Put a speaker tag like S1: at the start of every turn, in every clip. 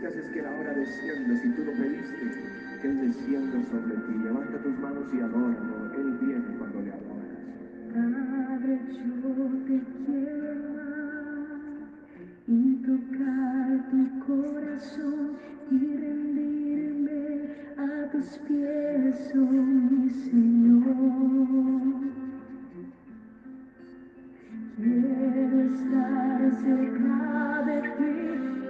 S1: necesitas es que la hora descienda, si tú lo pediste, que Él descienda sobre ti. Levanta tus manos y adóralo. Él viene cuando le adoras. Padre, yo te quiero amar y tocar tu corazón y rendirme a tus pies, oh mi Señor. Quiero estar cerca de ti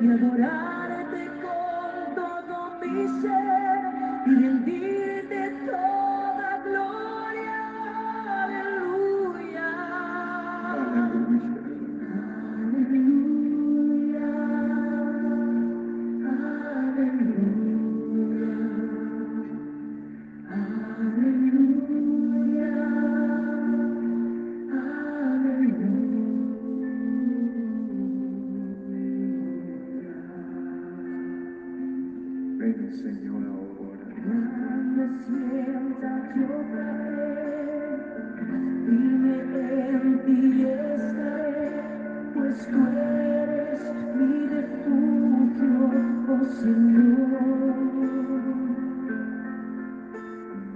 S1: y adorarte con todo mi ser y rendirte toda gloria. Aleluya. Aleluya. Ven, Señor, ahora. Cuando sienta yo caer, dime en ti estaré, pues tú eres mi refugio, oh Señor.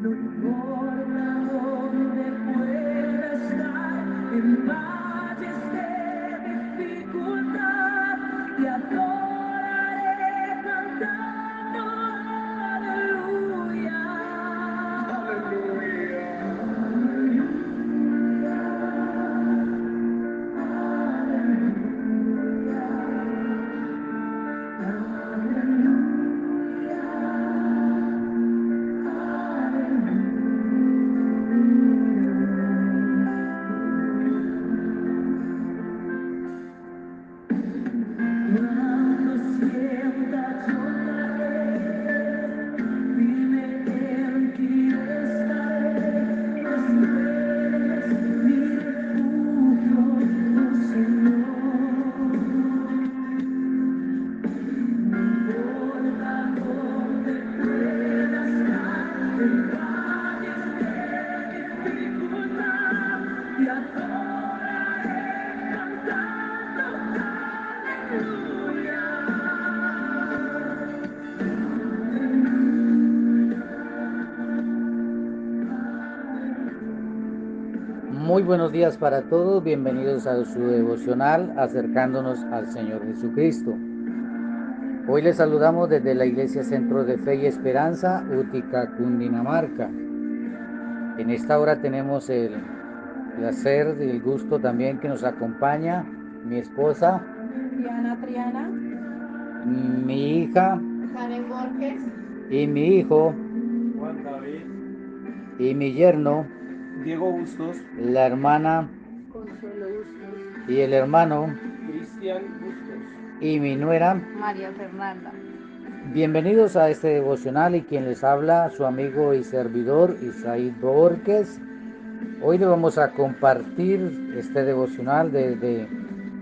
S1: No importa dónde pueda estar, en valles de dificultad, te adoraré cantando aleluya. Aleluya. Cuando sienta yo caer, dime en ti estaré, pues tú eres mi refugio, oh Señor. No importa dónde pueda estar, en valles de dificultad, te adoraré cantando aleluya.
S2: Muy buenos días para todos, bienvenidos a su devocional acercándonos al Señor Jesucristo. Hoy les saludamos desde la Iglesia Centro de Fe y Esperanza, Utica, Cundinamarca. En esta hora tenemos el placer y el gusto también que nos acompaña mi esposa,
S3: Diana Triana,
S2: mi hija
S3: Karen Borges,
S2: y mi hijo
S4: Juan David,
S2: y mi yerno,
S4: Diego Bustos,
S2: la hermana
S3: Consuelo Bustos,
S2: y el hermano
S4: Cristian Bustos.
S2: y mi nuera.
S3: María Fernanda.
S2: Bienvenidos a este devocional y quien les habla, su amigo y servidor Isaí Borges. Hoy le vamos a compartir este devocional desde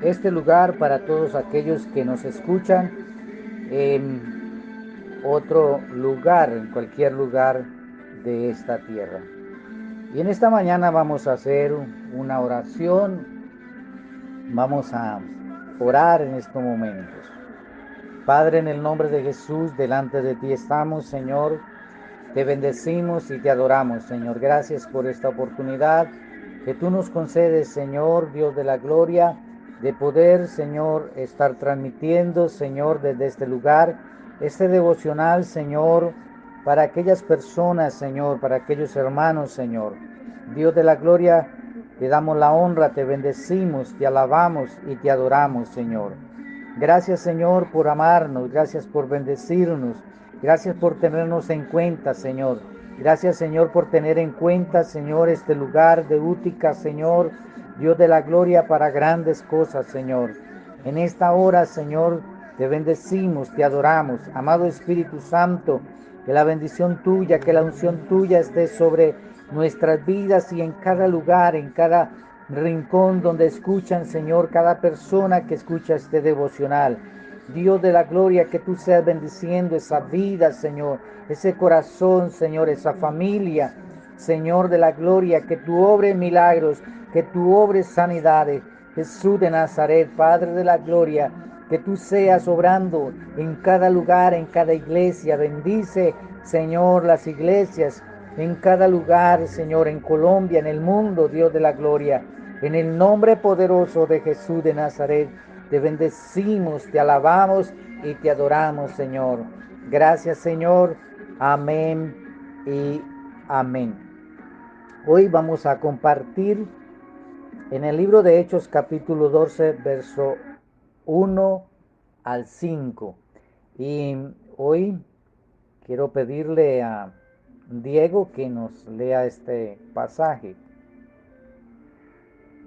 S2: este lugar para todos aquellos que nos escuchan en otro lugar, en cualquier lugar de esta tierra. Y en esta mañana vamos a hacer una oración, vamos a orar en estos momentos. Padre, en el nombre de Jesús, delante de ti estamos, Señor. Te bendecimos y te adoramos, Señor. Gracias por esta oportunidad que tú nos concedes, Señor, Dios de la gloria, de poder, Señor, estar transmitiendo, Señor, desde este lugar, este devocional, Señor, para aquellas personas, Señor, para aquellos hermanos, Señor. Dios de la gloria, te damos la honra, te bendecimos, te alabamos y te adoramos, Señor. Gracias, Señor, por amarnos, gracias por bendecirnos, gracias por tenernos en cuenta, Señor. Gracias, Señor, por tener en cuenta, Señor, este lugar de Útica, Señor, Dios de la gloria, para grandes cosas, Señor. En esta hora, Señor, te bendecimos, te adoramos. Amado Espíritu Santo, que la bendición tuya, que la unción tuya esté sobre nuestras vidas y en cada lugar, en cada rincón donde escuchan, Señor, cada persona que escucha este devocional. Dios de la gloria, que tú seas bendiciendo esa vida, Señor, ese corazón, Señor, esa familia, Señor de la gloria, que tú obres milagros, que tú obres sanidades. Jesús de Nazaret, Padre de la gloria, que tú seas obrando en cada lugar, en cada iglesia. Bendice, Señor, las iglesias en cada lugar, Señor, en Colombia, en el mundo, Dios de la gloria. En el nombre poderoso de Jesús de Nazaret, te bendecimos, te alabamos y te adoramos, Señor. Gracias, Señor. Amén y amén. Hoy vamos a compartir en el libro de Hechos capítulo 12, verso 1 al 5. Y hoy quiero pedirle a Diego que nos lea este pasaje.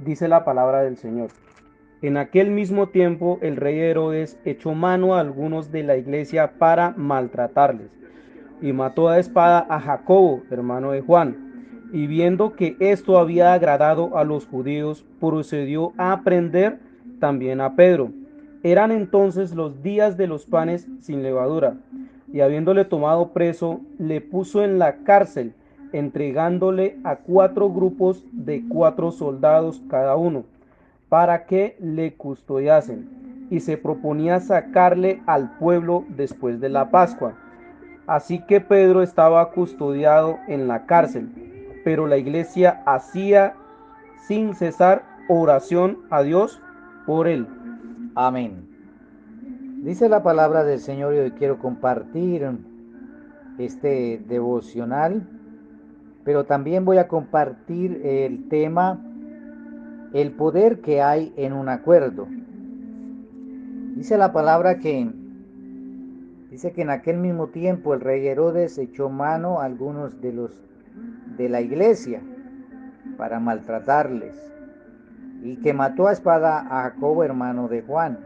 S4: Dice la palabra del Señor. En aquel mismo tiempo el rey Herodes echó mano a algunos de la iglesia para maltratarles, y mató a espada a Jacobo, hermano de Juan. Y viendo que esto había agradado a los judíos, procedió a prender también a Pedro. Eran entonces los días de los panes sin levadura, y habiéndole tomado preso, le puso en la cárcel, entregándole a 4 grupos de 4 soldados cada uno, para que le custodiasen, y se proponía sacarle al pueblo después de la Pascua. Así que Pedro estaba custodiado en la cárcel, pero la iglesia hacía sin cesar oración a Dios por él.
S2: Amén. Dice la palabra del Señor y hoy quiero compartir este devocional, pero también voy a compartir el tema, el poder que hay en un acuerdo. Dice la palabra que en aquel mismo tiempo el rey Herodes echó mano a algunos de la iglesia para maltratarles, y que mató a espada a Jacobo, hermano de Juan.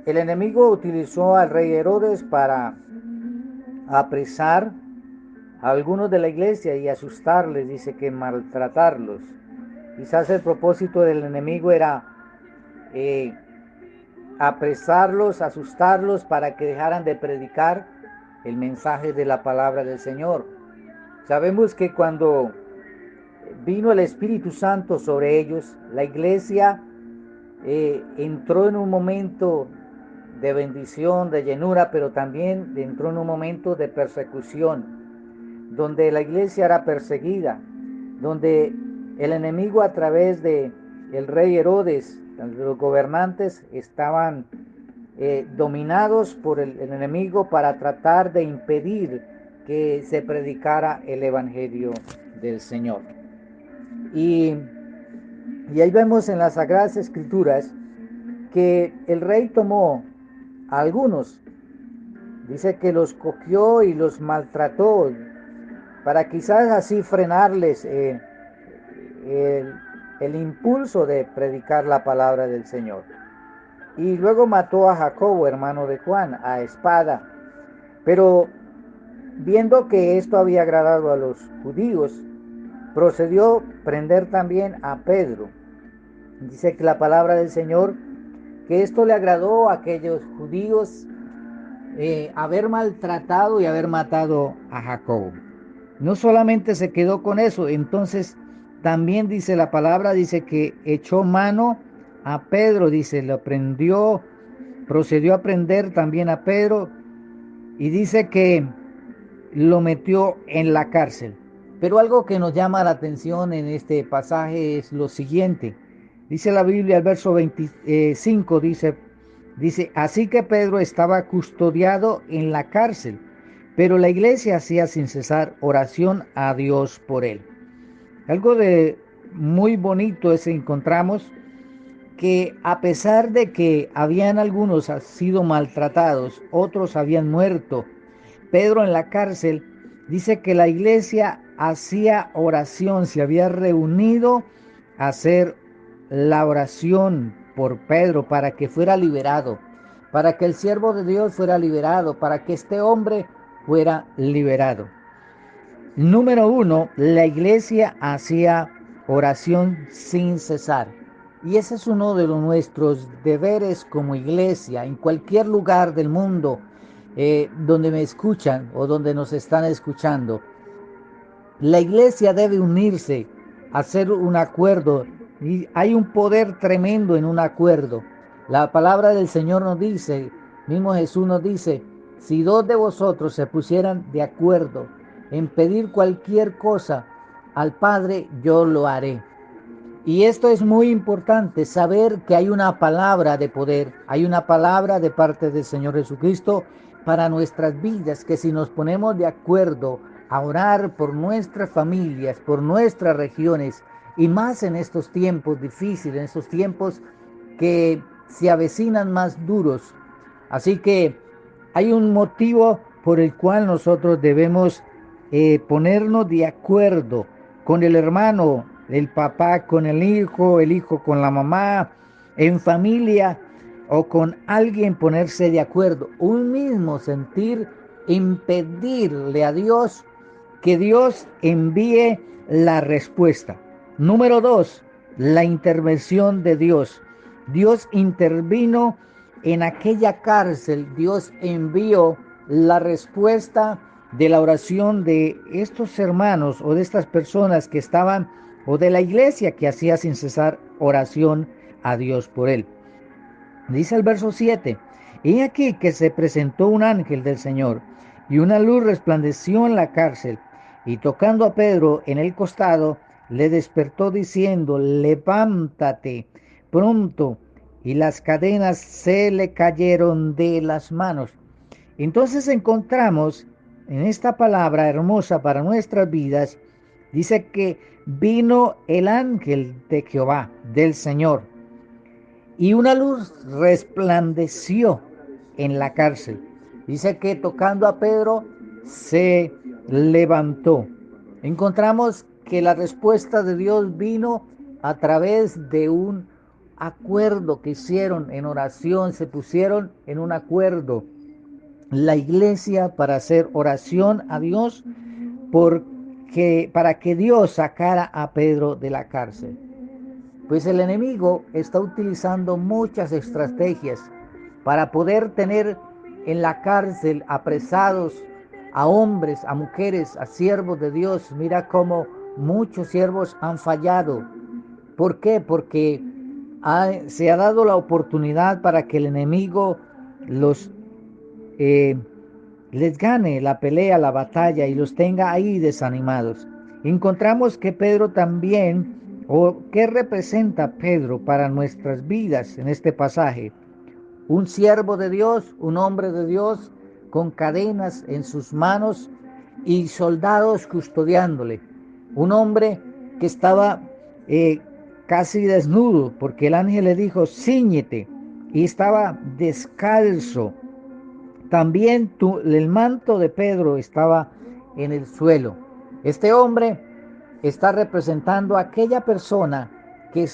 S2: El enemigo utilizó al rey Herodes para apresar a algunos de la iglesia y asustarles, dice que maltratarlos. Quizás el propósito del enemigo era apresarlos, asustarlos para que dejaran de predicar el mensaje de la palabra del Señor. Sabemos que cuando vino el Espíritu Santo sobre ellos, la iglesia entró en un momento de bendición, de llenura, pero también entró en un momento de persecución, donde la iglesia era perseguida, donde el enemigo a través de el rey Herodes, los gobernantes estaban dominados por el enemigo para tratar de impedir que se predicara el evangelio del Señor. Y ahí vemos en las Sagradas Escrituras que el rey tomó a algunos, dice que los cogió y los maltrató para quizás así frenarles el impulso de predicar la palabra del Señor. Y luego mató a Jacobo, hermano de Juan, a espada. Pero viendo que esto había agradado a los judíos, procedió a prender también a Pedro. Dice que la palabra del Señor, que esto le agradó a aquellos judíos, haber maltratado y haber matado a Jacobo. No solamente se quedó con eso, entonces también dice la palabra, dice que echó mano a Pedro, dice, lo prendió, procedió a prender también a Pedro, y dice que lo metió en la cárcel. Pero algo que nos llama la atención en este pasaje es lo siguiente. Dice la Biblia, el verso 25, dice, así que Pedro estaba custodiado en la cárcel, pero la iglesia hacía sin cesar oración a Dios por él. Algo de muy bonito es encontramos que a pesar de que habían algunos sido maltratados, otros habían muerto, Pedro en la cárcel, dice que la iglesia hacía oración, se había reunido a hacer la oración por Pedro para que fuera liberado, para que el siervo de Dios fuera liberado, para que este hombre fuera liberado. Número 1, la iglesia hacía oración sin cesar. Y ese es uno de nuestros deberes como iglesia, en cualquier lugar del mundo donde me escuchan o donde nos están escuchando. La iglesia debe unirse, hacer un acuerdo, y hay un poder tremendo en un acuerdo. La palabra del Señor nos dice, mismo Jesús nos dice, si dos de vosotros se pusieran de acuerdo en pedir cualquier cosa al Padre, yo lo haré. Y esto es muy importante, saber que hay una palabra de poder, hay una palabra de parte del Señor Jesucristo para nuestras vidas, que si nos ponemos de acuerdo a orar por nuestras familias, por nuestras regiones, y más en estos tiempos difíciles, en estos tiempos que se avecinan más duros. Así que hay un motivo por el cual nosotros debemos ponernos de acuerdo con el hermano, el papá con el hijo con la mamá, en familia o con alguien, ponerse de acuerdo, un mismo sentir, impedirle a Dios que Dios envíe la respuesta. Número 2, la intervención de Dios. Dios intervino en aquella cárcel, Dios envió la respuesta de la oración de estos hermanos o de estas personas que estaban, o de la iglesia que hacía sin cesar oración a Dios por él. Dice el verso 7, he aquí que se presentó un ángel del Señor, y una luz resplandeció en la cárcel, y tocando a Pedro en el costado, le despertó diciendo, levántate pronto, y las cadenas se le cayeron de las manos. Entonces encontramos en esta palabra hermosa para nuestras vidas, dice que vino el ángel de Jehová, del Señor, y una luz resplandeció en la cárcel. Dice que tocando a Pedro se levantó. Encontramos que la respuesta de Dios vino a través de un acuerdo que hicieron en oración, se pusieron en un acuerdo la iglesia para hacer oración a Dios para que Dios sacara a Pedro de la cárcel. Pues el enemigo está utilizando muchas estrategias para poder tener en la cárcel apresados a hombres, a mujeres, a siervos de Dios. Mira cómo muchos siervos han fallado. ¿Por qué? Porque se ha dado la oportunidad para que el enemigo les gane la pelea, la batalla, y los tenga ahí desanimados. Encontramos que Pedro también, o qué representa Pedro para nuestras vidas en este pasaje. Un siervo de Dios, un hombre de Dios, con cadenas en sus manos y soldados custodiándole. Un hombre que estaba casi desnudo, porque el ángel le dijo, cíñete, y estaba descalzo. También el manto de Pedro estaba en el suelo. Este hombre está representando a aquella persona que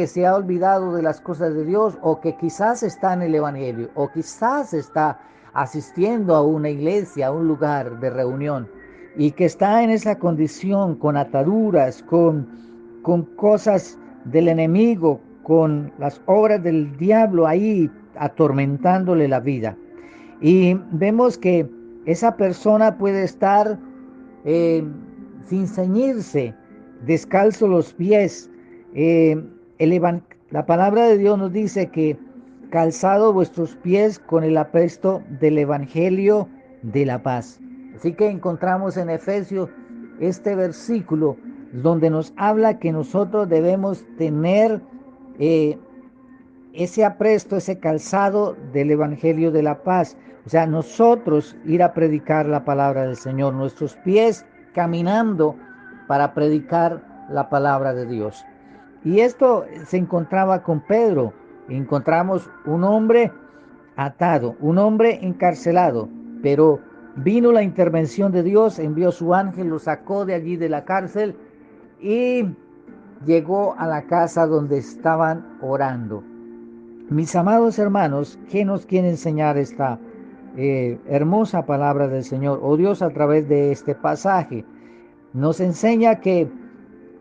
S2: se ha olvidado de las cosas de Dios, o que quizás está en el evangelio, o quizás está asistiendo a una iglesia, a un lugar de reunión, y que está en esa condición, con ataduras, con cosas del enemigo, con las obras del diablo ahí atormentándole la vida. Y vemos que esa persona puede estar sin ceñirse, descalzo los pies. La palabra de Dios nos dice que calzado vuestros pies con el apresto del evangelio de la paz. Así que encontramos en Efesios este versículo donde nos habla que nosotros debemos tener ese apresto, ese calzado del evangelio de la paz. O sea, nosotros ir a predicar la palabra del Señor, nuestros pies caminando para predicar la palabra de Dios. Y esto se encontraba con Pedro. Encontramos un hombre atado, un hombre encarcelado, pero vino la intervención de Dios, envió su ángel, lo sacó de allí de la cárcel y llegó a la casa donde estaban orando. Mis amados hermanos, ¿qué nos quiere enseñar esta hermosa palabra del Señor, o Dios, a través de este pasaje? Nos enseña que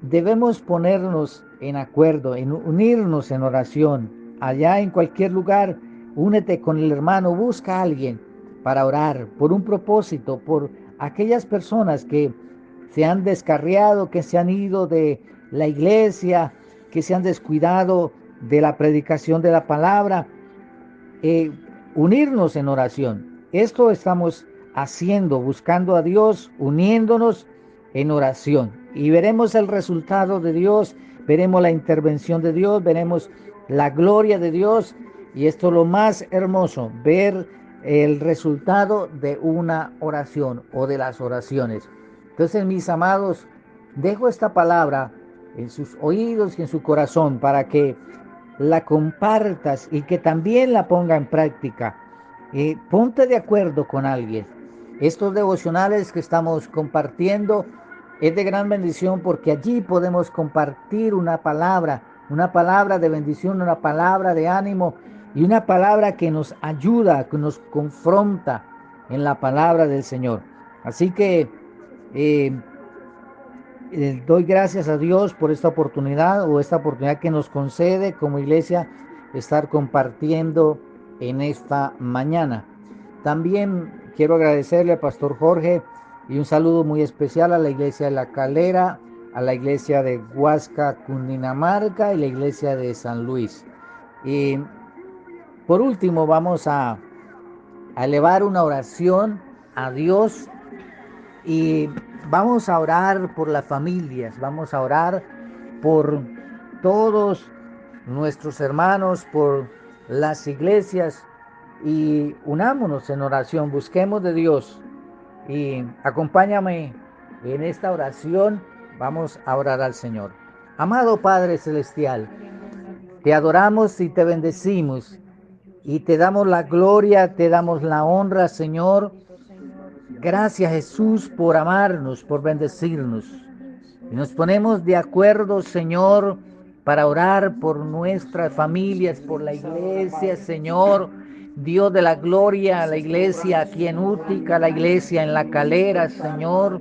S2: debemos ponernos en acuerdo, en unirnos en oración. Allá en cualquier lugar, únete con el hermano, busca a alguien para orar por un propósito, por aquellas personas que se han descarriado, que se han ido de la iglesia, que se han descuidado de la predicación de la palabra, unirnos en oración. Esto estamos haciendo, buscando a Dios, uniéndonos en oración. Y veremos el resultado de Dios, veremos la intervención de Dios, veremos la gloria de Dios. Y esto es lo más hermoso, ver el resultado de una oración o de las oraciones. Entonces, mis amados, dejo esta palabra en sus oídos y en su corazón para que la compartas y que también la ponga en práctica. Ponte de acuerdo con alguien. Estos devocionales que estamos compartiendo es de gran bendición porque allí podemos compartir una palabra de bendición, una palabra de ánimo y una palabra que nos ayuda, que nos confronta en la palabra del Señor. Así que doy gracias a Dios por esta oportunidad que nos concede como iglesia estar compartiendo en esta mañana. También quiero agradecerle al pastor Jorge y un saludo muy especial a la iglesia de La Calera, a la iglesia de Huasca, Cundinamarca y la iglesia de San Luis. Y por último vamos a elevar una oración a Dios y vamos a orar por las familias, vamos a orar por todos nuestros hermanos, por las iglesias y unámonos en oración, busquemos de Dios y acompáñame en esta oración, vamos a orar al Señor. Amado Padre Celestial, te adoramos y te bendecimos y te damos la gloria, te damos la honra, Señor. Gracias, Jesús, por amarnos, por bendecirnos. Y nos ponemos de acuerdo, Señor, para orar por nuestras familias, por la iglesia, Señor. Dios de la gloria, la iglesia aquí en Útica, la iglesia en La Calera, Señor.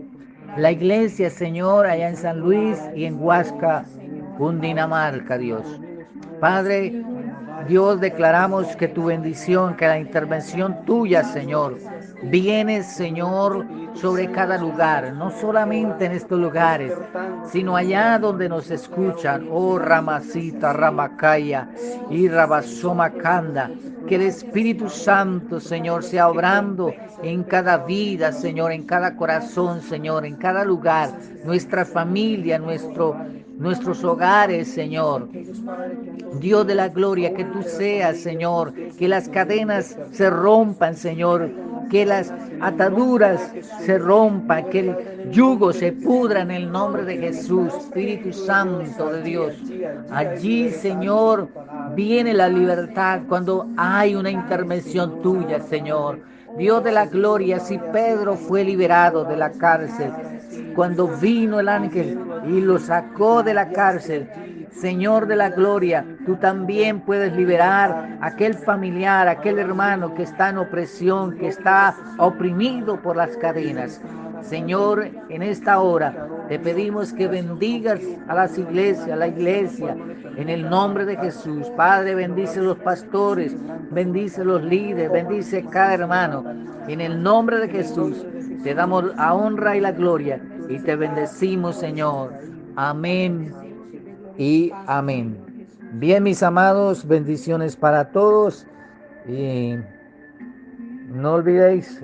S2: La iglesia, Señor, allá en San Luis y en Huasca, Cundinamarca, Dios. Padre, Dios, declaramos que tu bendición, que la intervención tuya, Señor, viene, Señor, sobre cada lugar, no solamente en estos lugares, sino allá donde nos escuchan, oh Ramacita, Ramacaya y Rabasomacanda, que el Espíritu Santo, Señor, sea obrando en cada vida, Señor, en cada corazón, Señor, en cada lugar, nuestra familia, nuestros hogares, Señor. Dios de la gloria, que tú seas, Señor, que las cadenas se rompan, Señor, que las ataduras se rompan, que el yugo se pudra en el nombre de Jesús, Espíritu Santo de Dios. Allí, Señor, viene la libertad cuando hay una intervención tuya, Señor. Dios de la gloria, si Pedro fue liberado de la cárcel, cuando vino el ángel y lo sacó de la cárcel, Señor de la gloria, tú también puedes liberar a aquel familiar, a aquel hermano que está en opresión, que está oprimido por las cadenas. Señor, en esta hora te pedimos que bendigas a las iglesias, a la iglesia, en el nombre de Jesús. Padre, bendice a los pastores, bendice a los líderes, bendice a cada hermano. En el nombre de Jesús te damos la honra y la gloria y te bendecimos, Señor. Amén y amén. Bien, mis amados, bendiciones para todos y no olvidéis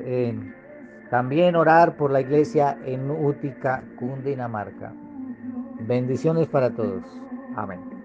S2: también orar por la iglesia en Útica, Cundinamarca. Bendiciones para todos. Amén.